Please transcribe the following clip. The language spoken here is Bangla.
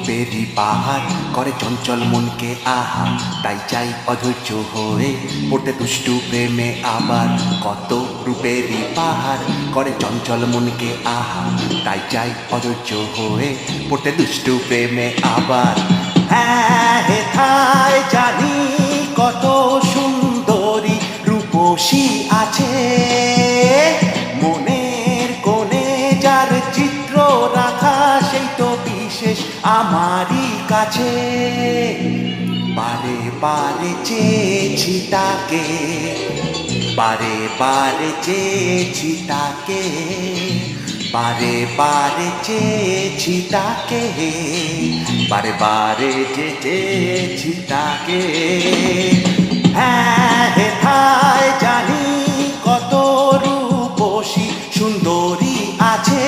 রূপেরই পাহাড় করে চঞ্চল মনকে আহা, তাই চাই অধৈর্য হয়ে পড়তে দুষ্টু প্রেমে আবার। কত রূপেরই পাহাড় করে চঞ্চল মনকে আহা, তাই চাই অধৈর্য হয়ে পড়তে দুষ্টু প্রেমে আবার। হ্যাঁ হেথায় জানি কত সুন্দরী রূপসী আছে, মনের কোণে যার চিত্র রাখা সেই তো বিশেষ আমারই কাছে। বারে বারে চেয়েছি তাকে, বারে বারে চেয়েছি তাকে, বারে বারে চেয়েছি তাকে, বারে বারে চেয়েছি তাকে। হ্যাঁ হেথায় জানি কত রূপসী সুন্দরী আছে।